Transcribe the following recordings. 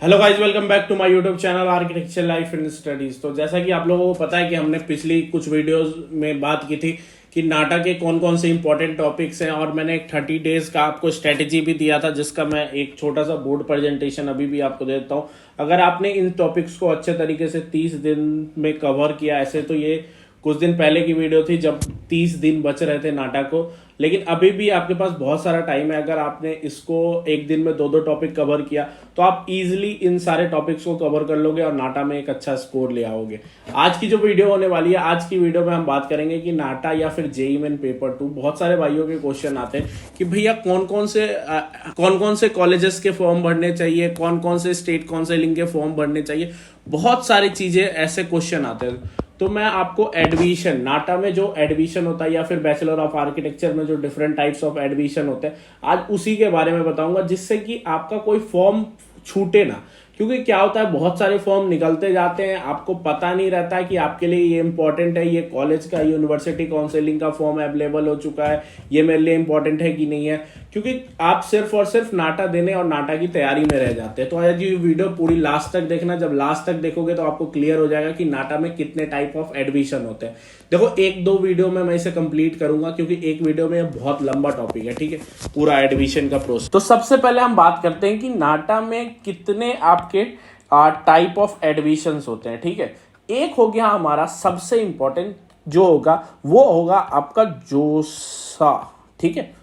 Hello guys, welcome back to my YouTube channel architecture life and studies. तो जैसा कि आप लोगों को पता है कि हमने पिछली कुछ वीडियोस में बात की थी कि नाटा के कौन कौन से इंपॉर्टेंट टॉपिक्स हैं, और मैंने एक 30 डेज का आपको स्ट्रेटेजी भी दिया था जिसका मैं एक छोटा सा बोर्ड प्रेजेंटेशन अभी भी आपको देता हूँ। अगर आपने इन टॉपिक्स को अच्छे तरीके से 30 दिन में कवर किया, ऐसे तो ये कुछ दिन पहले की वीडियो थी जब 30 दिन बच रहे थे नाटा को, लेकिन अभी भी आपके पास बहुत सारा टाइम है। अगर आपने इसको एक दिन में दो दो टॉपिक कवर किया तो आप इजीली इन सारे टॉपिक्स को कवर कर लोगे और नाटा में एक अच्छा स्कोर ले आओगे। आज की जो वीडियो होने वाली है, आज की वीडियो में हम बात करेंगे कि नाटा या फिर जेईई मेन पेपर 2, बहुत सारे भाइयों के क्वेश्चन आते हैं कि भैया कौन कौन से कॉलेजेस के फॉर्म भरने चाहिए, कौन कौन से स्टेट काउंसिलिंग के फॉर्म भरने चाहिए, बहुत सारी चीजें ऐसे क्वेश्चन आते हैं। तो मैं आपको एडमिशन, नाटा में जो एडमिशन होता है या फिर बैचलर ऑफ आर्किटेक्चर में जो डिफरेंट टाइप्स ऑफ एडमिशन होते हैं, आज उसी के बारे में बताऊंगा जिससे कि आपका कोई फॉर्म छूटे ना। क्योंकि क्या होता है, बहुत सारे फॉर्म निकलते जाते हैं, आपको पता नहीं रहता है कि आपके लिए ये इंपॉर्टेंट है, ये कॉलेज का यूनिवर्सिटी काउंसिलिंग का फॉर्म अवेलेबल हो चुका है, ये मेरे लिए इंपॉर्टेंट है कि नहीं है। क्योंकि आप सिर्फ और सिर्फ नाटा देने और नाटा की तैयारी में रह जाते हैं। तो आज ये वीडियो पूरी लास्ट तक देखना। जब लास्ट तक देखोगे तो आपको क्लियर हो जाएगा कि नाटा में कितने टाइप ऑफ एडमिशन होते हैं। देखो, एक दो वीडियो में मैं इसे कंप्लीट करूंगा क्योंकि एक वीडियो में बहुत लंबा टॉपिक है, ठीक है, पूरा एडमिशन का प्रोसेस। तो सबसे पहले हम बात करते हैं कि नाटा में कितने आपके टाइप ऑफ एडमिशंस होते हैं, ठीक है। एक हो गया हमारा सबसे इंपॉर्टेंट जो होगा वो होगा आपका जोसा, ठीक है,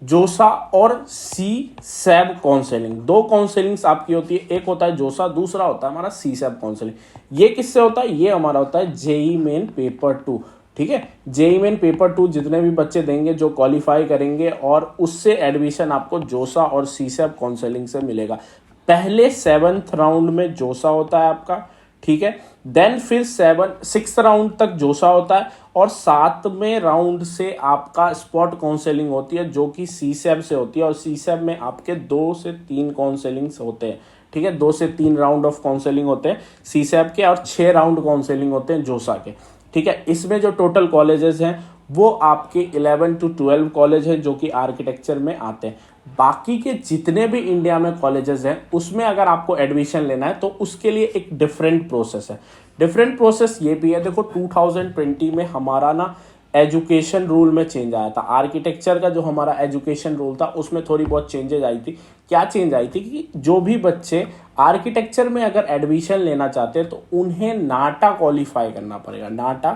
जोसा और सी सैब काउंसलिंग। दो काउंसलिंग्स आपकी होती है, एक होता है जोसा, दूसरा होता है हमारा सी सैब काउंसलिंग। ये किससे होता है? ये हमारा होता है जेईई मेन पेपर 2, ठीक है। जेईई मेन पेपर 2 जितने भी बच्चे देंगे जो क्वालिफाई करेंगे, और उससे एडमिशन आपको जोसा और सी सैब काउंसलिंग से मिलेगा। पहले 7th राउंड में जोसा होता है आपका, ठीक है। देन फिर 6th राउंड तक जोसा होता है, और 7वें राउंड से आपका स्पॉट काउंसलिंग होती है जो कि सी सैब से होती है। और सी सैब में आपके 2 से 3 काउंसलिंग्स होते हैं, ठीक है। 2 से 3 राउंड ऑफ काउंसलिंग होते हैं सी सैब के, और 6 राउंड काउंसलिंग होते हैं जोसा के, ठीक है। इसमें जो टोटल कॉलेजेस हैं वो आपके 11 to 12 कॉलेज हैं जो कि आर्किटेक्चर में आते हैं। बाकी के जितने भी इंडिया में कॉलेजेस हैं उसमें अगर आपको एडमिशन लेना है तो उसके लिए एक डिफरेंट प्रोसेस है। डिफरेंट प्रोसेस ये भी है, देखो 2020 में हमारा ना एजुकेशन रूल में चेंज आया था। आर्किटेक्चर का जो हमारा एजुकेशन रूल था उसमें थोड़ी बहुत चेंजेज आई थी। क्या चेंज आई थी कि जो भी बच्चे आर्किटेक्चर में अगर एडमिशन लेना चाहते हैं तो उन्हें नाटा क्वालिफाई करना पड़ेगा, नाटा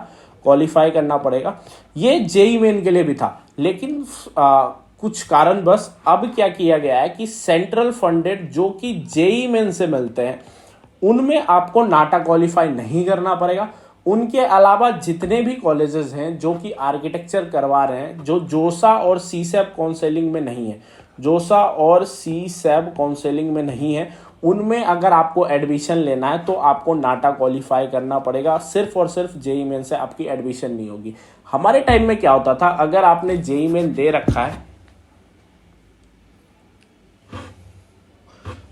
क्वालिफाई करना पड़ेगा। ये जेईई मेन के लिए भी था, लेकिन कुछ कारण बस अब क्या किया गया है कि सेंट्रल फंडेड जो कि जेईई मेन से मिलते हैं उनमें आपको नाटा क्वालिफाई नहीं करना पड़ेगा। उनके अलावा जितने भी कॉलेजेस हैं जो कि आर्किटेक्चर करवा रहे हैं, जो जोसा और सी सैब काउंसलिंग में नहीं है, जोसा और सी सैब काउंसलिंग में नहीं है, उनमें अगर आपको एडमिशन लेना है तो आपको नाटा क्वालिफाई करना पड़ेगा। सिर्फ और सिर्फ जेईई मेन से आपकी एडमिशन नहीं होगी। हमारे टाइम में क्या होता था, अगर आपने जेईई मेन दे रखा है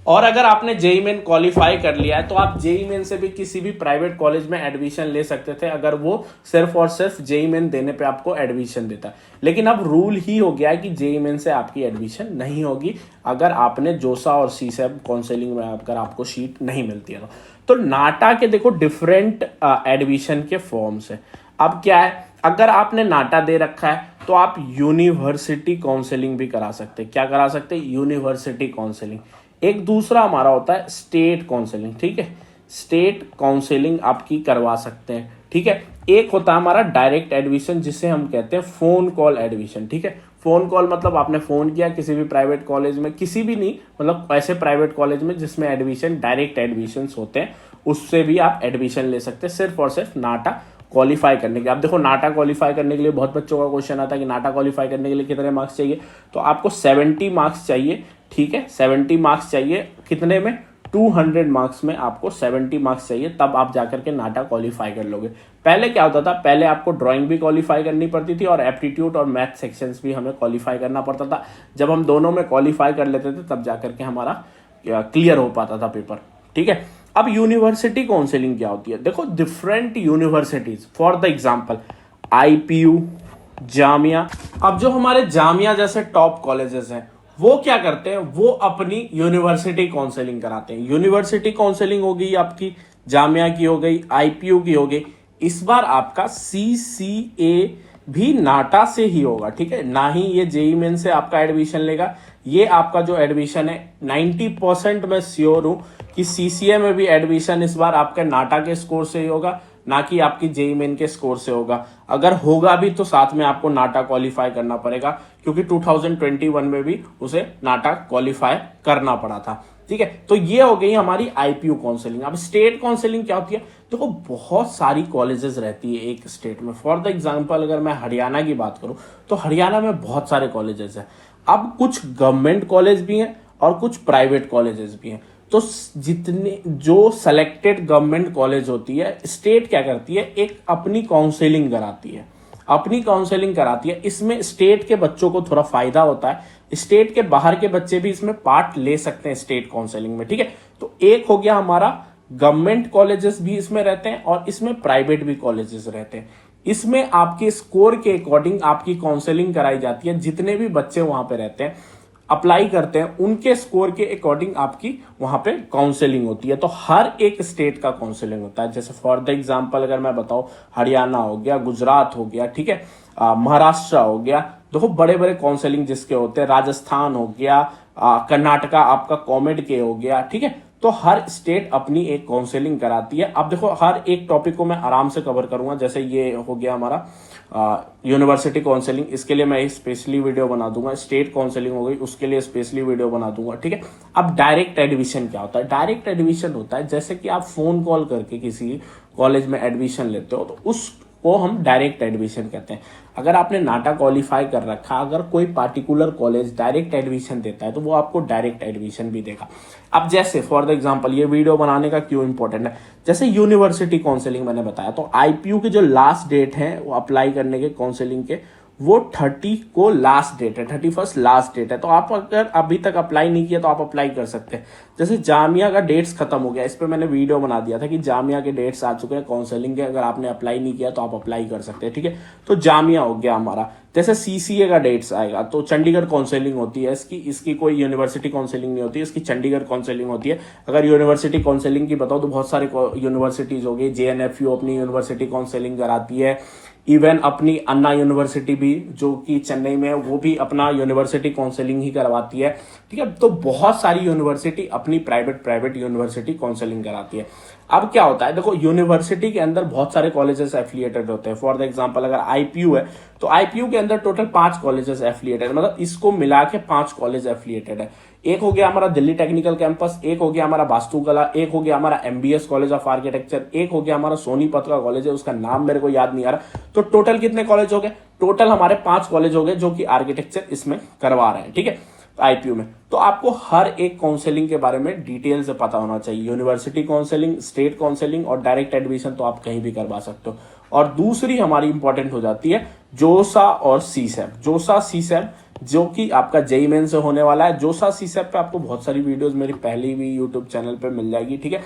और अगर आपने जेईई मेन क्वालिफाई कर लिया है तो आप जेईई मेन से भी किसी भी प्राइवेट कॉलेज में एडमिशन ले सकते थे, अगर वो सिर्फ और सिर्फ जेईई मेन देने पे आपको एडमिशन देता है। लेकिन अब रूल ही हो गया है कि जेईई मेन से आपकी एडमिशन नहीं होगी अगर आपने जोसा और सी सैब काउंसलिंग में अगर आपको सीट नहीं मिलती है तो नाटा के देखो डिफरेंट एडमिशन के फॉर्म्स है। अब क्या है, अगर आपने नाटा दे रखा है तो आप यूनिवर्सिटी काउंसलिंग भी करा सकते हैं। क्या करा सकते हैं? University counselling. एक दूसरा हमारा होता है स्टेट काउंसलिंग, ठीक है। स्टेट काउंसलिंग आपकी करवा सकते हैं, ठीक है। एक होता है हमारा डायरेक्ट एडमिशन जिसे हम कहते हैं फोन कॉल एडमिशन, ठीक है। फोन कॉल मतलब आपने फोन किया किसी भी प्राइवेट कॉलेज में, किसी भी नहीं, मतलब ऐसे प्राइवेट कॉलेज में जिसमें एडमिशन डायरेक्ट एडमिशन होते हैं, उससे भी आप एडमिशन ले सकते हैं सिर्फ और सिर्फ नाटा क्वालिफाई करने के। आप देखो, नाटा क्वालिफाई करने के लिए बहुत बच्चों का क्वेश्चन आता है कि नाटा क्वालिफाई करने के लिए कितने मार्क्स चाहिए, तो आपको 70 मार्क्स चाहिए, ठीक है। 70 मार्क्स चाहिए, कितने में? 200 मार्क्स में आपको 70 मार्क्स चाहिए, तब आप जाकर के नाटा क्वालिफाई कर लोगे। पहले क्या होता था, पहले आपको ड्राइंग भी क्वालिफाई करनी पड़ती थी और एप्टीट्यूड और मैथ सेक्शंस भी हमें क्वालिफाई करना पड़ता था। जब हम दोनों में क्वालिफाई कर लेते थे तब जाकर के हमारा क्लियर हो पाता था पेपर, ठीक है। अब यूनिवर्सिटी काउंसलिंग क्या होती है? देखो, different universities, for the example IPU, Jamia. अब जो हमारे जामिया जैसे टॉप कॉलेजेस हैं वो क्या करते हैं, वो अपनी यूनिवर्सिटी काउंसलिंग कराते हैं। यूनिवर्सिटी काउंसलिंग हो गई आपकी, जामिया की हो गई, आईपीयू की हो गई। इस बार आपका सीसीए भी नाटा से ही होगा, ठीक है, ना ही ये जेई मेन से आपका एडमिशन लेगा। ये आपका जो एडमिशन है 90% मैं श्योर हूं कि सीसीए में भी एडमिशन इस बार आपका नाटा के स्कोर से ही होगा, ना कि आपकी जेई मेन के स्कोर से होगा। अगर होगा भी तो साथ में आपको नाटा क्वालिफाई करना पड़ेगा, क्योंकि 2021 में भी उसे नाटा क्वालिफाई करना पड़ा था, ठीक है। तो ये हो गई हमारी आईपीयू काउंसलिंग। अब स्टेट काउंसलिंग क्या होती है, देखो बहुत सारी कॉलेजेस रहती है एक स्टेट में। फॉर द एग्जांपल अगर मैं हरियाणा की बात करूं तो हरियाणा में बहुत सारे कॉलेजेस हैं। अब कुछ गवर्नमेंट कॉलेज भी हैं और कुछ प्राइवेट कॉलेजेस भी हैं। तो जितने जो सेलेक्टेड गवर्नमेंट कॉलेज होती है, स्टेट क्या करती है, एक अपनी काउंसलिंग कराती है, अपनी काउंसलिंग कराती है। इसमें स्टेट के बच्चों को थोड़ा फायदा होता है, स्टेट के बाहर के बच्चे भी इसमें पार्ट ले सकते हैं स्टेट काउंसलिंग में, ठीक है। तो एक हो गया हमारा गवर्नमेंट कॉलेजेस भी इसमें रहते हैं और इसमें प्राइवेट भी कॉलेजेस रहते हैं। इसमें आपके स्कोर के अकॉर्डिंग आपकी काउंसलिंग कराई जाती है। जितने भी बच्चे वहां पे रहते हैं, अप्लाई करते हैं, उनके स्कोर के अकॉर्डिंग आपकी वहां पे काउंसलिंग होती है। तो हर एक स्टेट का काउंसलिंग होता है। जैसे फॉर द एग्जांपल अगर मैं बताऊं, हरियाणा हो गया, गुजरात हो गया, ठीक है, महाराष्ट्र हो गया, देखो बड़े बड़े काउंसलिंग जिसके होते हैं, राजस्थान हो गया, कर्नाटका आपका कॉमेड के हो गया, ठीक है। तो हर स्टेट अपनी एक काउंसलिंग कराती है। अब देखो हर एक टॉपिक को मैं आराम से कवर करूंगा। जैसे ये हो गया हमारा यूनिवर्सिटी काउंसलिंग, इसके लिए मैं एक स्पेशली वीडियो बना दूंगा। स्टेट काउंसलिंग हो गई, उसके लिए स्पेशली वीडियो बना दूंगा, ठीक है। अब डायरेक्ट एडमिशन क्या होता है, डायरेक्ट एडमिशन होता है जैसे कि आप फोन कॉल करके किसी कॉलेज में एडमिशन लेते हो, तो उसको हम डायरेक्ट एडमिशन कहते हैं। अगर आपने नाटा क्वालिफाई कर रखा, अगर कोई पार्टिकुलर कॉलेज डायरेक्ट एडमिशन देता है तो वो आपको डायरेक्ट एडमिशन भी देगा। अब जैसे फॉर द एग्जांपल, ये वीडियो बनाने का क्यों इंपॉर्टेंट है, जैसे यूनिवर्सिटी काउंसलिंग मैंने बताया, तो आईपीयू की जो लास्ट डेट है वो अप्लाई करने के काउंसलिंग के, वो 30 को लास्ट डेट है, 31 लास्ट डेट है। तो आप अगर अभी तक अप्लाई नहीं किया तो आप अप्लाई कर सकते हैं। जैसे जामिया का डेट्स खत्म हो गया, इस पर मैंने वीडियो बना दिया था कि जामिया के डेट्स आ चुके हैं काउंसलिंग के, अगर आपने अप्लाई नहीं किया तो आप अप्लाई कर सकते हैं, ठीक है। तो जामिया हो गया हमारा। जैसे सीसीए का डेट्स आएगा तो चंडीगढ़ काउंसलिंग होती है इसकी, इसकी कोई यूनिवर्सिटी काउंसलिंग नहीं होती, इसकी चंडीगढ़ काउंसलिंग होती है। अगर यूनिवर्सिटी काउंसलिंग की बताओ तो बहुत सारे यूनिवर्सिटीज हो गई, जेएनएफयू अपनी यूनिवर्सिटी काउंसलिंग कराती है, इवन अपनी अन्ना यूनिवर्सिटी भी जो कि चेन्नई में है, वो भी अपना यूनिवर्सिटी काउंसलिंग ही करवाती है, ठीक है। तो बहुत सारी यूनिवर्सिटी अपनी प्राइवेट यूनिवर्सिटी काउंसलिंग कराती है। अब क्या होता है, देखो यूनिवर्सिटी के अंदर बहुत सारे कॉलेजेस एफिलिएटेड होते हैं। फॉर द एग्जांपल अगर आईपीयू है तो आईपीयू के अंदर टोटल 5 कॉलेजेस एफिलिएटेड, मतलब इसको मिला के 5 कॉलेज एफिलिएटेड है। एक हो गया हमारा दिल्ली टेक्निकल कैंपस, एक हो गया हमारा वास्तुकला, एक हो गया हमारा एमबीएस कॉलेज ऑफ आर्किटेक्चर, एक हो गया हमारा सोनीपत का कॉलेज है, उसका नाम मेरे को याद नहीं आ रहा। तो टोटल कितने कॉलेज हो गए, टोटल हमारे 5 कॉलेज हो गए जो कि आर्किटेक्चर इसमें करवा रहे हैं, ठीक है, आईपीयू में। तो आपको हर एक काउंसलिंग के बारे में डिटेल से पता होना चाहिए। यूनिवर्सिटी काउंसलिंग, स्टेट काउंसलिंग और डायरेक्ट एडमिशन तो आप कहीं भी करवा सकते हो। और दूसरी हमारी इंपॉर्टेंट हो जाती है जोसा और सीसैप। जोसा सीसैप जो कि आपका जेईई मेन से होने वाला है। जोसा सीसैप पे आपको बहुत सारी वीडियोस मेरी पहले भी यूट्यूब चैनल पे मिल जाएगी, ठीक है।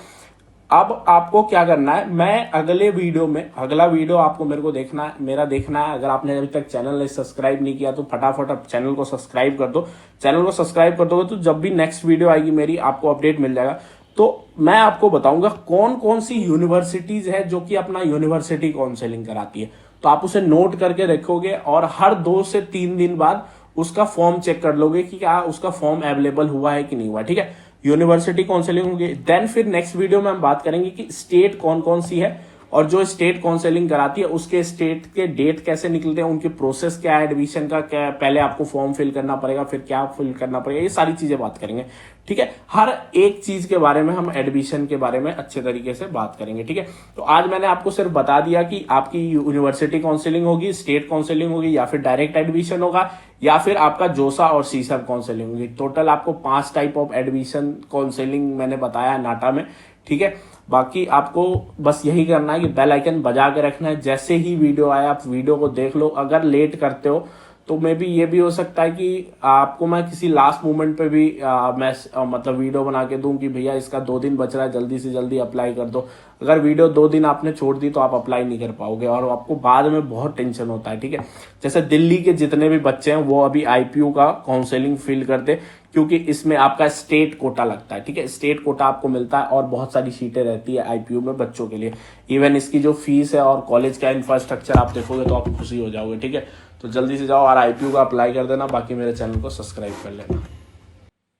अब आपको क्या करना है, मैं अगले वीडियो में, अगला वीडियो आपको मेरे को देखना है, मेरा देखना है। अगर आपने अभी तक चैनल ने सब्सक्राइब नहीं किया तो फटाफट अब चैनल को सब्सक्राइब कर दो। चैनल को सब्सक्राइब कर दोगे तो जब भी नेक्स्ट वीडियो आएगी मेरी, आपको अपडेट मिल जाएगा। तो मैं आपको बताऊंगा कौन कौन सी यूनिवर्सिटीज है जो कि अपना यूनिवर्सिटी काउंसलिंग कराती है। तो आप उसे नोट करके रखोगे और हर 2 से 3 दिन बाद उसका फॉर्म चेक कर लोगे कि क्या उसका फॉर्म अवेलेबल हुआ है कि नहीं हुआ, ठीक है। यूनिवर्सिटी काउंसलिंग होगी। देन फिर नेक्स्ट वीडियो में हम बात करेंगे कि स्टेट कौन कौन सी है और जो स्टेट काउंसलिंग कराती है उसके स्टेट के डेट कैसे निकलते हैं, उनकी प्रोसेस क्या है एडमिशन का, क्या पहले आपको फॉर्म फिल करना पड़ेगा, फिर क्या फिल करना पड़ेगा, ये सारी चीजें बात करेंगे, ठीक है। हर एक चीज के बारे में हम एडमिशन के बारे में अच्छे तरीके से बात करेंगे, ठीक है। तो आज मैंने आपको सिर्फ बता दिया कि आपकी यूनिवर्सिटी काउंसलिंग होगी, स्टेट काउंसलिंग होगी, या फिर डायरेक्ट एडमिशन होगा, या फिर आपका जोसा और सीसैप काउंसलिंग होगी। टोटल आपको 5 टाइप ऑफ एडमिशन काउंसलिंग मैंने बताया नाटा में, ठीक है। बाकी आपको बस यही करना है कि बेल आइकन बजा के रखना है। जैसे ही वीडियो आए आप वीडियो को देख लो। अगर लेट करते हो तो मे बी ये भी हो सकता है कि आपको मैं किसी लास्ट मोमेंट पे भी मतलब वीडियो बना के दूं कि भैया इसका 2 दिन बच रहा है, जल्दी से जल्दी अप्लाई कर दो। अगर वीडियो 2 दिन आपने छोड़ दी तो आप अप्लाई नहीं कर पाओगे और आपको बाद में बहुत टेंशन होता है, ठीक है। जैसे दिल्ली के जितने भी बच्चे हैं वो अभी आईपीयू का काउंसलिंग फिल करते, क्योंकि इसमें आपका स्टेट कोटा लगता है, ठीक है। स्टेट कोटा आपको मिलता है और बहुत सारी सीटें रहती है आईपीयू में बच्चों के लिए। इवन इसकी जो फीस है और कॉलेज का इंफ्रास्ट्रक्चर आप देखोगे तो आप खुशी हो जाओगे, ठीक है। तो जल्दी से जाओ और आईपीयू का अप्लाई कर देना, बाकी मेरे चैनल को सब्सक्राइब कर लेना।